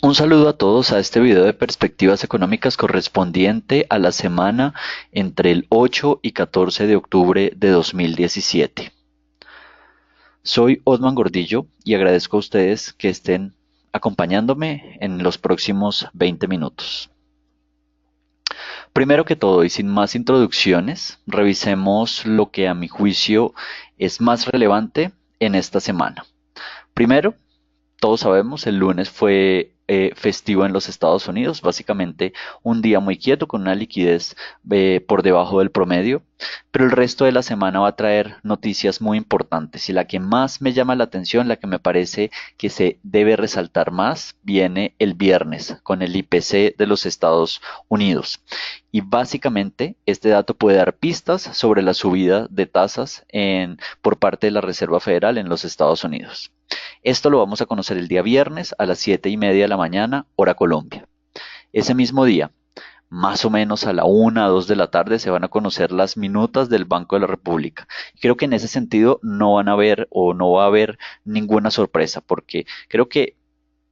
Un saludo a todos a este video de perspectivas económicas correspondiente a la semana entre el 8 y 14 de octubre de 2017. Soy Osman Gordillo y agradezco a ustedes que estén acompañándome en los próximos 20 minutos. Primero que todo y sin más introducciones, revisemos lo que a mi juicio es más relevante en esta semana. Primero, todos sabemos, el lunes fue festivo en los Estados Unidos, básicamente un día muy quieto con una liquidez por debajo del promedio, pero el resto de la semana va a traer noticias muy importantes y la que más me llama la atención, la que me parece que se debe resaltar más, viene el viernes con el IPC de los Estados Unidos. Y básicamente este dato puede dar pistas sobre la subida de tasas por parte de la Reserva Federal en los Estados Unidos. Esto lo vamos a conocer el día viernes a las 7:30 de la mañana, hora Colombia. Ese mismo día, más o menos a la 1 o 2 de la tarde, se van a conocer las minutas del Banco de la República. Creo que en ese sentido no van a haber o no va a haber ninguna sorpresa, porque creo que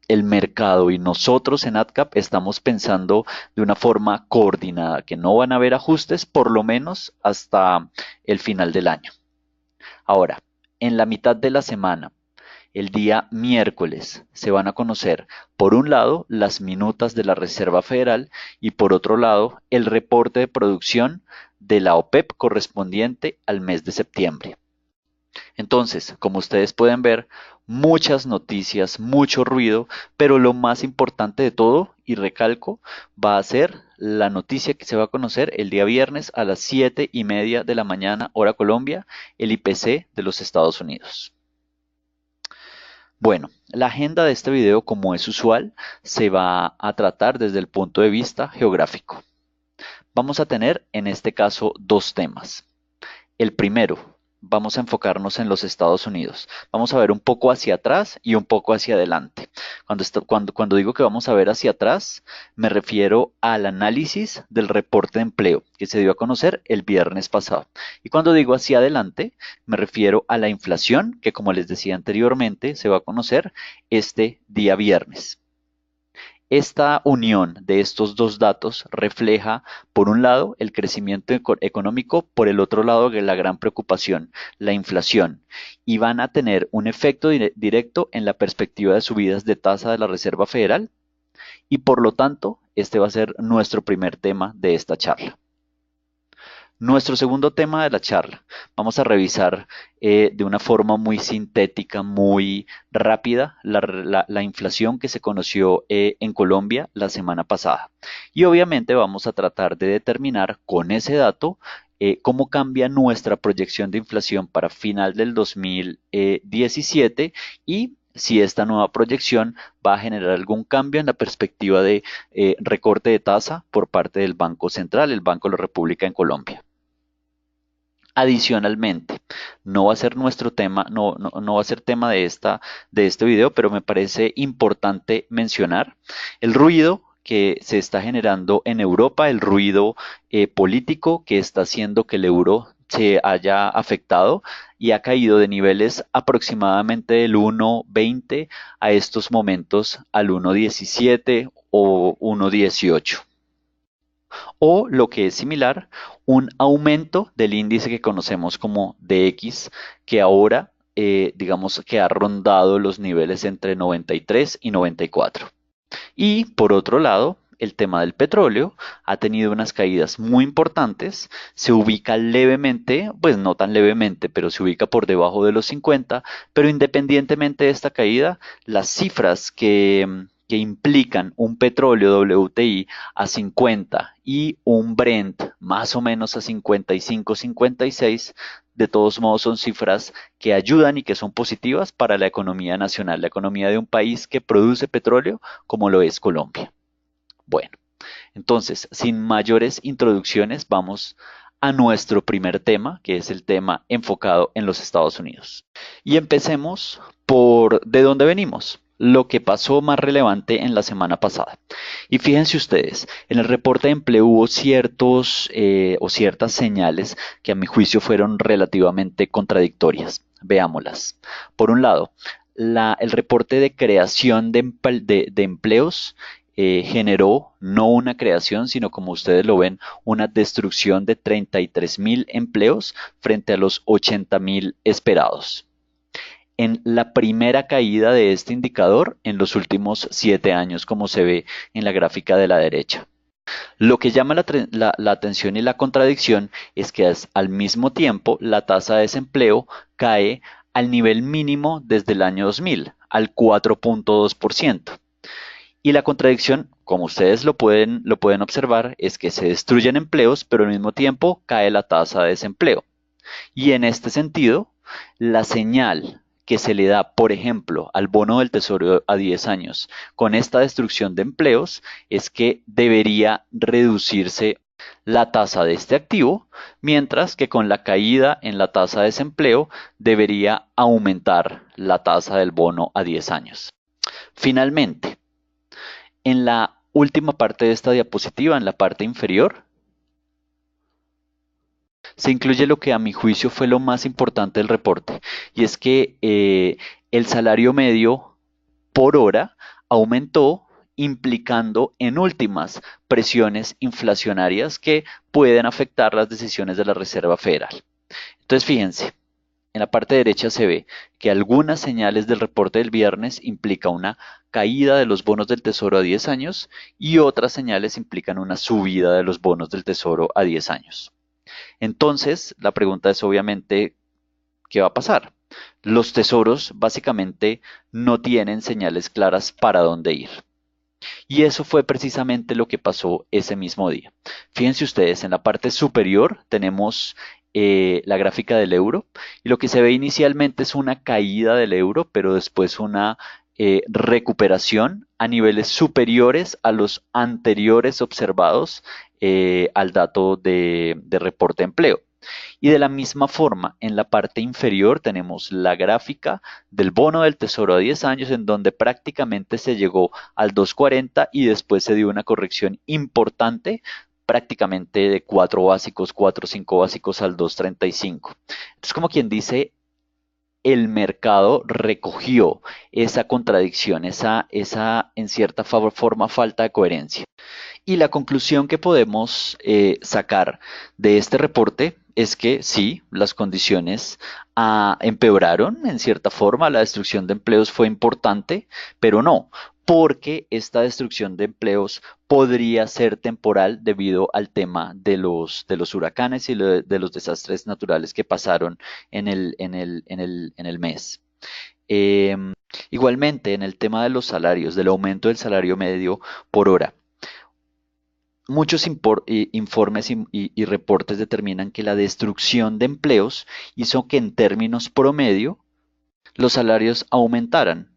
el mercado y nosotros en AdCap estamos pensando de una forma coordinada, que no van a haber ajustes por lo menos hasta el final del año. Ahora, en la mitad de la semana, el día miércoles se van a conocer, por un lado, las minutas de la Reserva Federal y por otro lado, el reporte de producción de la OPEP correspondiente al mes de septiembre. Entonces, como ustedes pueden ver, muchas noticias, mucho ruido, pero lo más importante de todo, y recalco, va a ser la noticia que se va a conocer el día viernes a las 7:30 de la mañana, hora Colombia, el IPC de los Estados Unidos. Bueno, la agenda de este video, como es usual, se va a tratar desde el punto de vista geográfico. Vamos a tener en este caso dos temas. El primero, vamos a enfocarnos en los Estados Unidos. Vamos a ver un poco hacia atrás y un poco hacia adelante. Cuando digo que vamos a ver hacia atrás, me refiero al análisis del reporte de empleo que se dio a conocer el viernes pasado. Y cuando digo hacia adelante, me refiero a la inflación que, como les decía anteriormente, se va a conocer este día viernes. Esta unión de estos dos datos refleja, por un lado, el crecimiento económico, por el otro lado, la gran preocupación, la inflación, y van a tener un efecto directo en la perspectiva de subidas de tasa de la Reserva Federal, y por lo tanto, este va a ser nuestro primer tema de esta charla. Nuestro segundo tema de la charla, vamos a revisar de una forma muy sintética, muy rápida, la inflación que se conoció en Colombia la semana pasada. Y obviamente vamos a tratar de determinar con ese dato cómo cambia nuestra proyección de inflación para final del 2017 y si esta nueva proyección va a generar algún cambio en la perspectiva de recorte de tasa por parte del Banco Central, el Banco de la República en Colombia. Adicionalmente, no va a ser nuestro tema, no va a ser tema de este video, pero me parece importante mencionar el ruido que se está generando en Europa, el ruido político que está haciendo que el euro se haya afectado y ha caído de niveles aproximadamente del 1,20 a estos momentos al 1,17 o 1,18 o lo que es similar, un aumento del índice que conocemos como DX, que ahora digamos que ha rondado los niveles entre 93 y 94. Y por otro lado, el tema del petróleo ha tenido unas caídas muy importantes, se ubica levemente, pues no tan levemente, pero se ubica por debajo de los 50, pero independientemente de esta caída, las cifras que implican un petróleo WTI a 50 y un Brent más o menos a 55, 56, de todos modos son cifras que ayudan y que son positivas para la economía nacional, la economía de un país que produce petróleo como lo es Colombia. Bueno, entonces, sin mayores introducciones, vamos a nuestro primer tema, que es el tema enfocado en los Estados Unidos. Y empecemos por de dónde venimos, lo que pasó más relevante en la semana pasada. Y fíjense ustedes, en el reporte de empleo hubo ciertos o ciertas señales que a mi juicio fueron relativamente contradictorias. Veámoslas. Por un lado, el reporte de creación de empleos generó no una creación, sino como ustedes lo ven, una destrucción de 33.000 empleos frente a los 80.000 esperados. En la primera caída de este indicador en los últimos 7 años, como se ve en la gráfica de la derecha. Lo que llama la atención y la contradicción es que al mismo tiempo la tasa de desempleo cae al nivel mínimo desde el año 2000, al 4.2%. Y la contradicción, como ustedes lo pueden observar, es que se destruyen empleos, pero al mismo tiempo cae la tasa de desempleo. Y en este sentido, la señal que se le da, por ejemplo, al bono del Tesoro a 10 años con esta destrucción de empleos es que debería reducirse la tasa de este activo, mientras que con la caída en la tasa de desempleo debería aumentar la tasa del bono a 10 años. Finalmente, en la última parte de esta diapositiva, en la parte inferior, se incluye lo que a mi juicio fue lo más importante del reporte, y es que el salario medio por hora aumentó, implicando en últimas presiones inflacionarias que pueden afectar las decisiones de la Reserva Federal. Entonces, fíjense, en la parte derecha se ve que algunas señales del reporte del viernes implican una caída de los bonos del Tesoro a 10 años y otras señales implican una subida de los bonos del Tesoro a 10 años. Entonces, la pregunta es obviamente, ¿qué va a pasar? Los tesoros básicamente no tienen señales claras para dónde ir. Y eso fue precisamente lo que pasó ese mismo día. Fíjense ustedes, en la parte superior tenemos la gráfica del euro y lo que se ve inicialmente es una caída del euro, pero después una recuperación a niveles superiores a los anteriores observados al dato de reporte de empleo. Y de la misma forma, en la parte inferior tenemos la gráfica del bono del Tesoro a 10 años, en donde prácticamente se llegó al 2.40 y después se dio una corrección importante, prácticamente de 4 básicos, 4 o 5 básicos al 2.35. Entonces, como quien dice, el mercado recogió esa contradicción, esa en cierta forma falta de coherencia. Y la conclusión que podemos sacar de este reporte es que sí, las condiciones empeoraron en cierta forma, la destrucción de empleos fue importante, pero no, porque esta destrucción de empleos podría ser temporal debido al tema de los huracanes y de los desastres naturales que pasaron en el mes. Eh, Igualmente, en el tema de los salarios, del aumento del salario medio por hora. Muchos informes y reportes determinan que la destrucción de empleos hizo que en términos promedio los salarios aumentaran,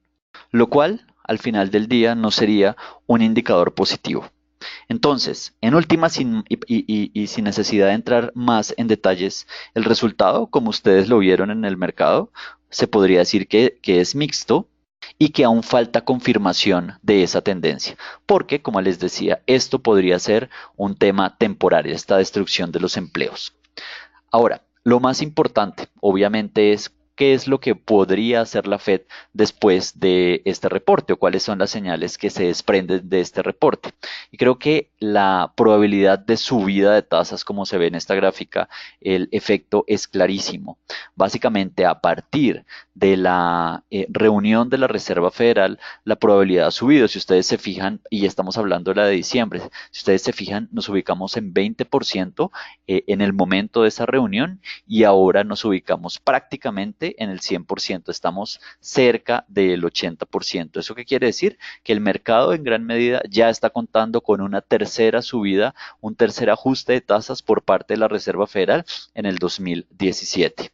lo cual al final del día no sería un indicador positivo. Entonces, en última, y sin necesidad de entrar más en detalles, el resultado, como ustedes lo vieron en el mercado, se podría decir que es mixto y que aún falta confirmación de esa tendencia, porque, como les decía, esto podría ser un tema temporal, esta destrucción de los empleos. Ahora, lo más importante, obviamente, es qué es lo que podría hacer la Fed después de este reporte o cuáles son las señales que se desprenden de este reporte. Y creo que la probabilidad de subida de tasas, como se ve en esta gráfica, el efecto es clarísimo. Básicamente, a partir de la reunión de la Reserva Federal, la probabilidad ha subido. Si ustedes se fijan, y estamos hablando de la de diciembre, si ustedes se fijan, nos ubicamos en 20% en el momento de esa reunión y ahora nos ubicamos prácticamente en el 100%, estamos cerca del 80%. ¿Eso qué quiere decir? Que el mercado en gran medida ya está contando con una tercera subida, un tercer ajuste de tasas por parte de la Reserva Federal en el 2017.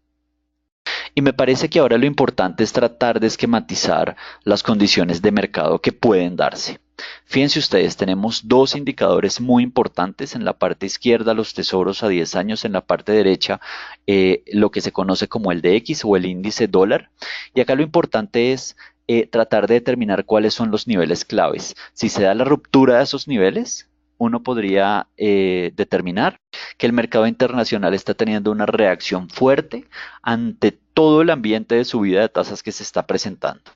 Y me parece que ahora lo importante es tratar de esquematizar las condiciones de mercado que pueden darse. Fíjense ustedes, tenemos dos indicadores muy importantes. En la parte izquierda, los tesoros a 10 años, en la parte derecha, lo que se conoce como el DX o el índice dólar. Y acá lo importante es tratar de determinar cuáles son los niveles claves. Si se da la ruptura de esos niveles, uno podría determinar que el mercado internacional está teniendo una reacción fuerte ante todo el ambiente de subida de tasas que se está presentando.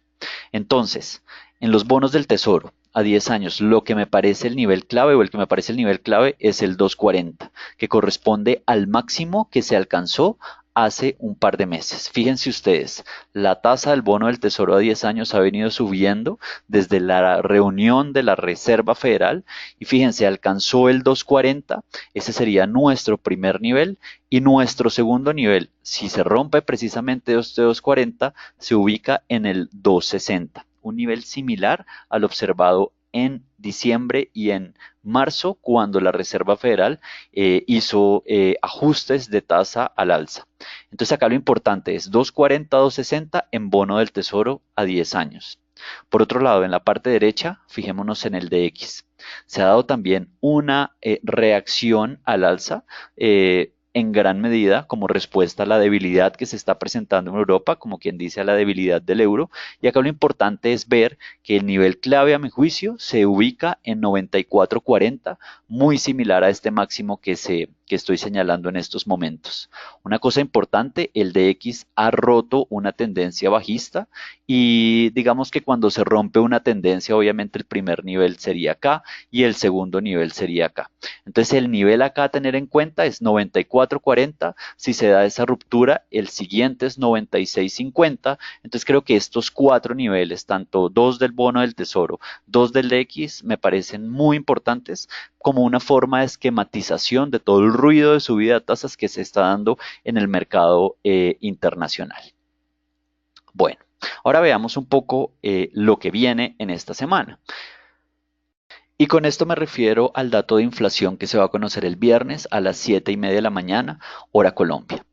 Entonces, en los bonos del Tesoro a 10 años, lo que me parece el nivel clave o el que me parece el nivel clave es el 2.40, que corresponde al máximo que se alcanzó hace un par de meses. Fíjense ustedes, la tasa del bono del Tesoro a 10 años ha venido subiendo desde la reunión de la Reserva Federal y fíjense, alcanzó el 2.40, ese sería nuestro primer nivel y nuestro segundo nivel, si se rompe precisamente este 2.40, se ubica en el 2.60, un nivel similar al observado en diciembre y en marzo, cuando la Reserva Federal hizo ajustes de tasa al alza. Entonces acá lo importante es 2.40, 2.60 en bono del Tesoro a 10 años. Por otro lado, en la parte derecha, fijémonos en el DX. Se ha dado también una reacción al alza, en gran medida como respuesta a la debilidad que se está presentando en Europa, como quien dice a la debilidad del euro. Y acá lo importante es ver que el nivel clave a mi juicio se ubica en 94.40, muy similar a este máximo que estoy señalando en estos momentos. Una cosa importante, el DX ha roto una tendencia bajista y digamos que cuando se rompe una tendencia, obviamente el primer nivel sería acá y el segundo nivel sería acá. Entonces el nivel acá a tener en cuenta es 94.40, si se da esa ruptura, el siguiente es 96.50, entonces creo que estos cuatro niveles, tanto dos del bono del tesoro, dos del DX, me parecen muy importantes como una forma de esquematización de todo el ruido de subida de tasas que se está dando en el mercado internacional. Bueno, ahora veamos un poco lo que viene en esta semana. Y con esto me refiero al dato de inflación que se va a conocer el viernes a las 7:30 de la mañana, hora Colombia.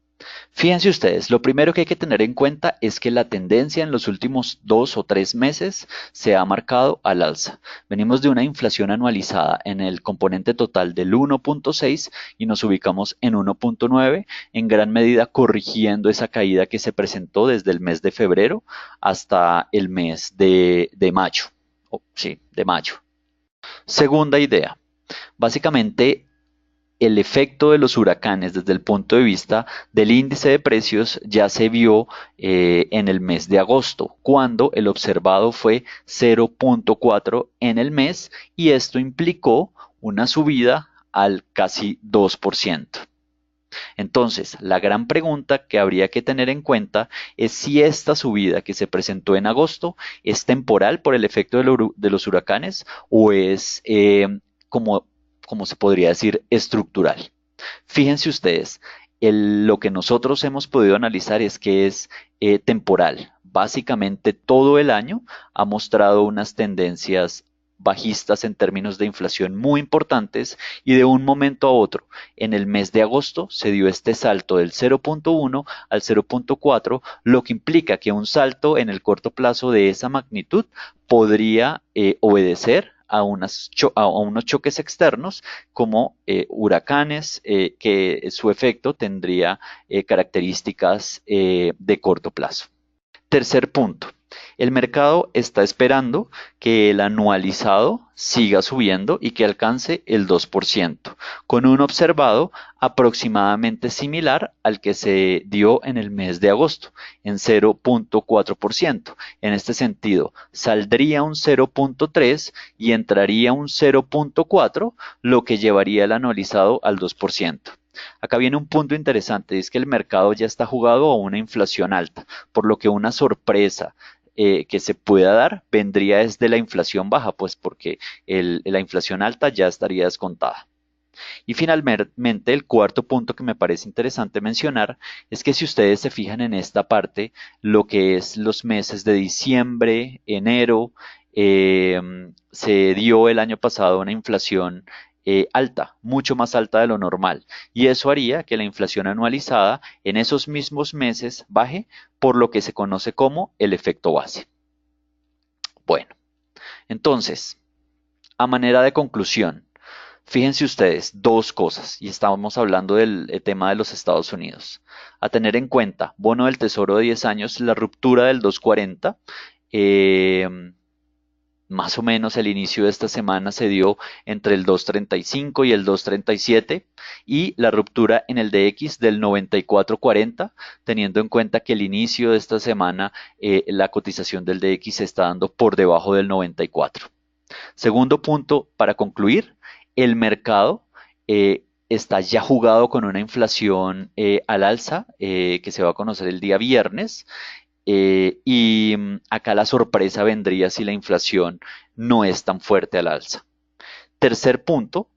Fíjense ustedes, lo primero que hay que tener en cuenta es que la tendencia en los últimos 2 o 3 meses se ha marcado al alza. Venimos de una inflación anualizada en el componente total del 1.6 y nos ubicamos en 1.9, en gran medida corrigiendo esa caída que se presentó desde el mes de febrero hasta el mes de mayo. Sí, de mayo. Segunda idea, básicamente el efecto de los huracanes desde el punto de vista del índice de precios ya se vio en el mes de agosto, cuando el observado fue 0.4 en el mes y esto implicó una subida al casi 2%. Entonces, la gran pregunta que habría que tener en cuenta es si esta subida que se presentó en agosto es temporal por el efecto de los huracanes o es como, como se podría decir, estructural. Fíjense ustedes, lo que nosotros hemos podido analizar es que es temporal. Básicamente todo el año ha mostrado unas tendencias bajistas en términos de inflación muy importantes y de un momento a otro, en el mes de agosto se dio este salto del 0.1 al 0.4, lo que implica que un salto en el corto plazo de esa magnitud podría obedecer a unos choques externos como huracanes, que su efecto tendría características de corto plazo. Tercer punto, el mercado está esperando que el anualizado siga subiendo y que alcance el 2%, con un observado aproximadamente similar al que se dio en el mes de agosto, en 0.4%. En este sentido, saldría un 0.3 y entraría un 0.4, lo que llevaría el anualizado al 2%. Acá viene un punto interesante, es que el mercado ya está jugado a una inflación alta, por lo que una sorpresa que se pueda dar vendría desde la inflación baja, pues porque la inflación alta ya estaría descontada. Y finalmente, el cuarto punto que me parece interesante mencionar es que si ustedes se fijan en esta parte, lo que es los meses de diciembre, enero, eh, se dio el año pasado una inflación alta, mucho más alta de lo normal. Y eso haría que la inflación anualizada en esos mismos meses baje por lo que se conoce como el efecto base. Bueno, entonces, a manera de conclusión, fíjense ustedes, dos cosas, y estábamos hablando del tema de los Estados Unidos. A tener en cuenta, bono del Tesoro de 10 años, la ruptura del 2.40, Más o menos el inicio de esta semana se dio entre el 2.35 y el 2.37 y la ruptura en el DX del 94.40, teniendo en cuenta que el inicio de esta semana la cotización del DX se está dando por debajo del 94. Segundo punto, para concluir, el mercado está ya jugado con una inflación al alza que se va a conocer el día viernes. Acá la sorpresa vendría si la inflación no es tan fuerte al alza. Tercer punto,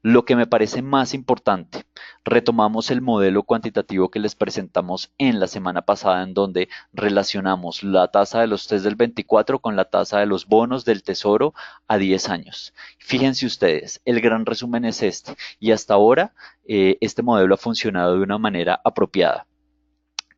lo que me parece más importante, retomamos el modelo cuantitativo que les presentamos en la semana pasada, en donde relacionamos la tasa de los test del 24 con la tasa de los bonos del Tesoro a 10 años. Fíjense ustedes, el gran resumen es este, y hasta ahora este modelo ha funcionado de una manera apropiada.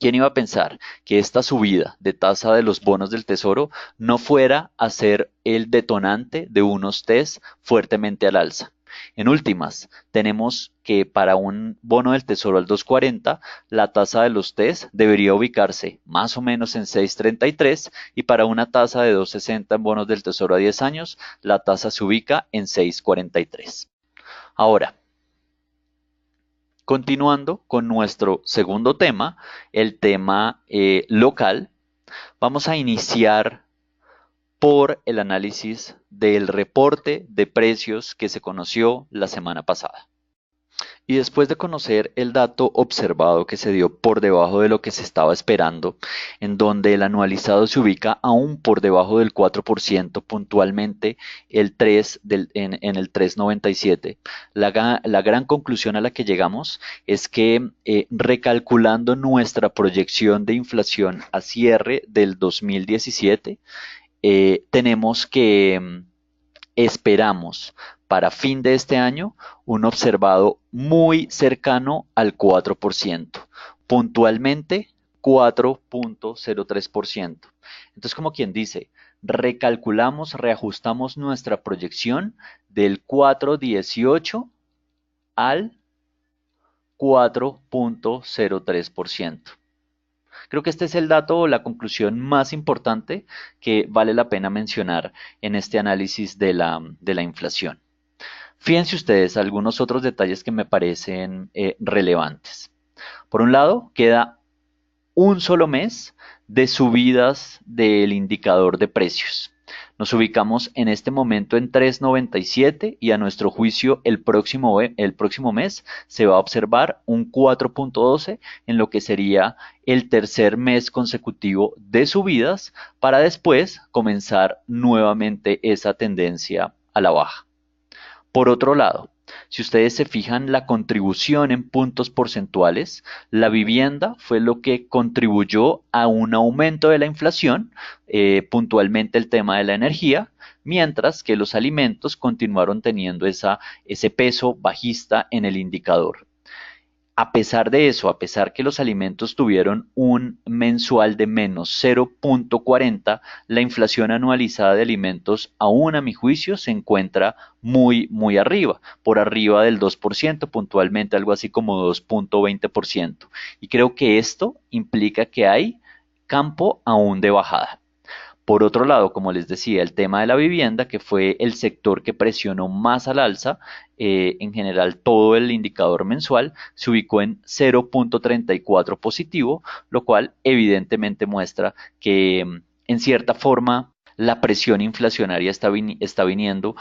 ¿Quién iba a pensar que esta subida de tasa de los bonos del Tesoro no fuera a ser el detonante de unos test fuertemente al alza? En últimas, tenemos que para un bono del Tesoro al 2.40, la tasa de los test debería ubicarse más o menos en 6.33 y para una tasa de 2.60 en bonos del Tesoro a 10 años, la tasa se ubica en 6.43. Ahora, continuando con nuestro segundo tema, el tema local, vamos a iniciar por el análisis del reporte de precios que se conoció la semana pasada. Y después de conocer el dato observado que se dio por debajo de lo que se estaba esperando, en donde el anualizado se ubica aún por debajo del 4%, puntualmente el 3 en el 3.97, la gran conclusión a la que llegamos es que recalculando nuestra proyección de inflación a cierre del 2017, tenemos que esperamos para fin de este año un observado muy cercano al 4%, puntualmente 4.03%. Entonces, como quien dice, recalculamos, reajustamos nuestra proyección del 4.18 al 4.03%. Creo que este es el dato o la conclusión más importante que vale la pena mencionar en este análisis de la inflación. Fíjense ustedes algunos otros detalles que me parecen relevantes. Por un lado, queda un solo mes de subidas del indicador de precios. Nos ubicamos en este momento en 3.97 y a nuestro juicio el próximo mes se va a observar un 4.12 en lo que sería el tercer mes consecutivo de subidas para después comenzar nuevamente esa tendencia a la baja. Por otro lado, si ustedes se fijan la contribución en puntos porcentuales, la vivienda fue lo que contribuyó a un aumento de la inflación, puntualmente el tema de la energía, mientras que los alimentos continuaron teniendo ese peso bajista en el indicador. A pesar de eso, a pesar que los alimentos tuvieron un mensual de menos 0.40, la inflación anualizada de alimentos aún a mi juicio se encuentra muy arriba, por arriba del 2%, puntualmente algo así como 2.20%. Y creo que esto implica que hay campo aún de bajada. Por otro lado, como les decía, el tema de la vivienda, que fue el sector que presionó más al alza, en general todo el indicador mensual se ubicó en 0.34 positivo, lo cual evidentemente muestra que en cierta forma la presión inflacionaria está viniendo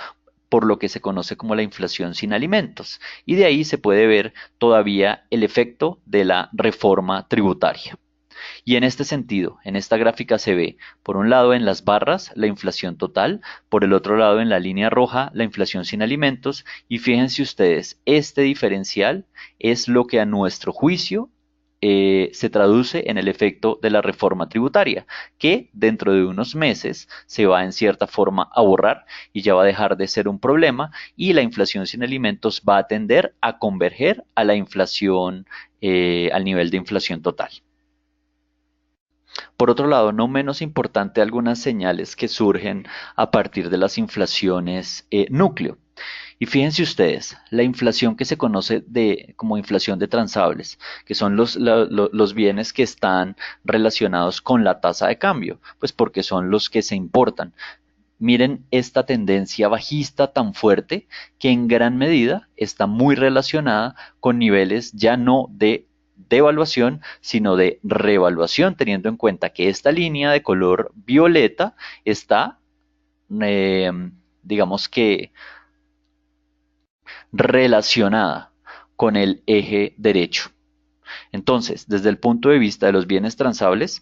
por lo que se conoce como la inflación sin alimentos. Y de ahí se puede ver todavía el efecto de la reforma tributaria. Y en este sentido, en esta gráfica se ve, por un lado en las barras, la inflación total, por el otro lado en la línea roja, la inflación sin alimentos, y fíjense ustedes, este diferencial es lo que a nuestro juicio se traduce en el efecto de la reforma tributaria, que dentro de unos meses se va en cierta forma a borrar y ya va a dejar de ser un problema y la inflación sin alimentos va a tender a converger a la inflación, al nivel de inflación total. Por otro lado, no menos importante, algunas señales que surgen a partir de las inflaciones núcleo. Y fíjense ustedes, la inflación que se conoce como inflación de transables, que son los bienes que están relacionados con la tasa de cambio, pues porque son los que se importan. Miren esta tendencia bajista tan fuerte que en gran medida está muy relacionada con niveles ya no de devaluación, sino de revaluación, teniendo en cuenta que esta línea de color violeta está, eh, digamos que, relacionada con el eje derecho. Entonces, desde el punto de vista de los bienes transables,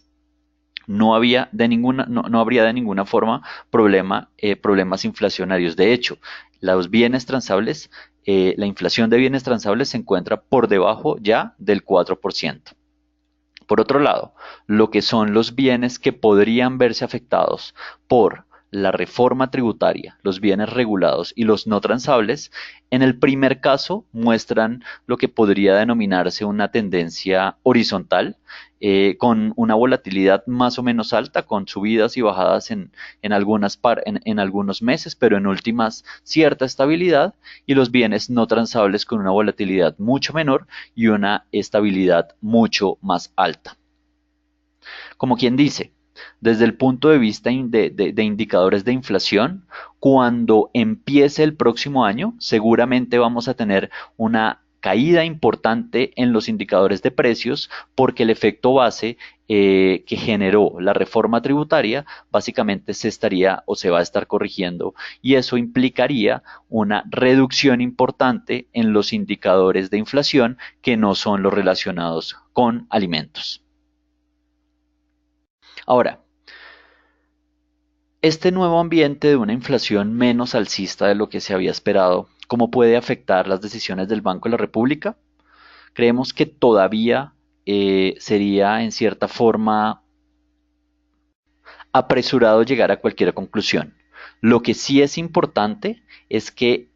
no habría de ninguna forma problemas inflacionarios. De hecho, los bienes transables, la inflación de bienes transables se encuentra por debajo ya del 4%. Por otro lado, lo que son los bienes que podrían verse afectados por la reforma tributaria, los bienes regulados y los no transables, en el primer caso muestran lo que podría denominarse una tendencia horizontal, con una volatilidad más o menos alta, con subidas y bajadas en algunos meses, pero en últimas cierta estabilidad, y los bienes no transables con una volatilidad mucho menor y una estabilidad mucho más alta. Como quien dice, desde el punto de vista de indicadores de inflación, cuando empiece el próximo año, seguramente vamos a tener una caída importante en los indicadores de precios porque el efecto base que generó la reforma tributaria básicamente se estaría o se va a estar corrigiendo, y eso implicaría una reducción importante en los indicadores de inflación que no son los relacionados con alimentos. Ahora, este nuevo ambiente de una inflación menos alcista de lo que se había esperado, ¿cómo puede afectar las decisiones del Banco de la República? Creemos que todavía sería en cierta forma apresurado llegar a cualquier conclusión. Lo que sí es importante es que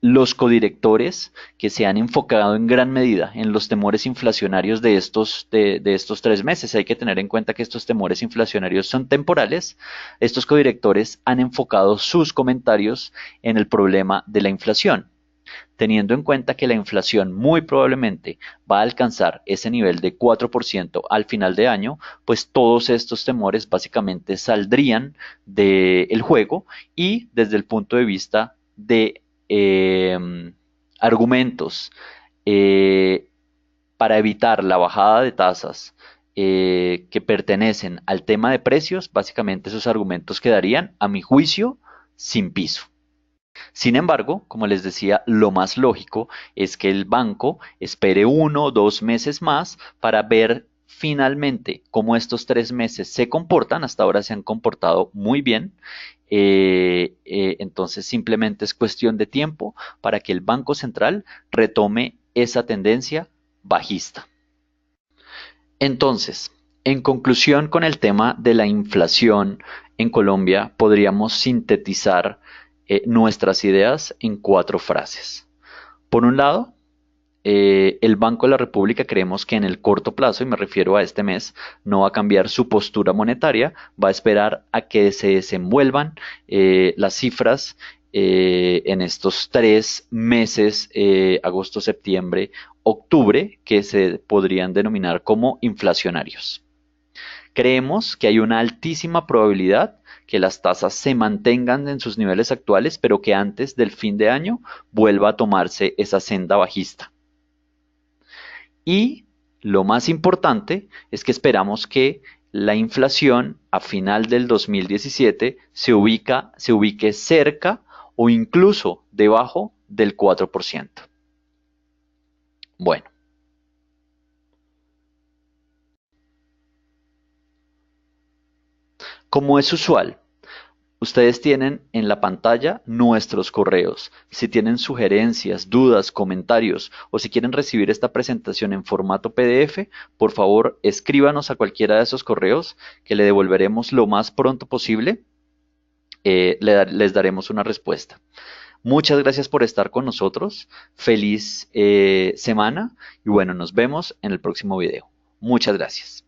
los codirectores que se han enfocado en gran medida en los temores inflacionarios de estos 3 meses, hay que tener en cuenta que estos temores inflacionarios son temporales. Estos codirectores han enfocado sus comentarios en el problema de la inflación, teniendo en cuenta que la inflación muy probablemente va a alcanzar ese nivel de 4% al final de año, pues todos estos temores básicamente saldrían del juego, y desde el punto de vista de argumentos eh, para evitar la bajada de tasas que pertenecen al tema de precios, básicamente esos argumentos quedarían, a mi juicio, sin piso. Sin embargo, como les decía, lo más lógico es que el banco espere 1 o 2 meses más para ver finalmente cómo estos 3 meses se comportan. Hasta ahora se han comportado muy bien. Entonces simplemente es cuestión de tiempo para que el Banco Central retome esa tendencia bajista. Entonces, en conclusión con el tema de la inflación en Colombia, podríamos sintetizar nuestras ideas en 4 frases. Por un lado, el Banco de la República creemos que en el corto plazo, y me refiero a este mes, no va a cambiar su postura monetaria, va a esperar a que se desenvuelvan las cifras en estos 3 meses, agosto, septiembre, octubre, que se podrían denominar como inflacionarios. Creemos que hay una altísima probabilidad que las tasas se mantengan en sus niveles actuales, pero que antes del fin de año vuelva a tomarse esa senda bajista. Y lo más importante es que esperamos que la inflación a final del 2017 se ubique cerca o incluso debajo del 4%. Bueno, como es usual, ustedes tienen en la pantalla nuestros correos. Si tienen sugerencias, dudas, comentarios, o si quieren recibir esta presentación en formato PDF, por favor escríbanos a cualquiera de esos correos que le devolveremos lo más pronto posible. Les daremos una respuesta. Muchas gracias por estar con nosotros. Feliz semana y bueno, nos vemos en el próximo video. Muchas gracias.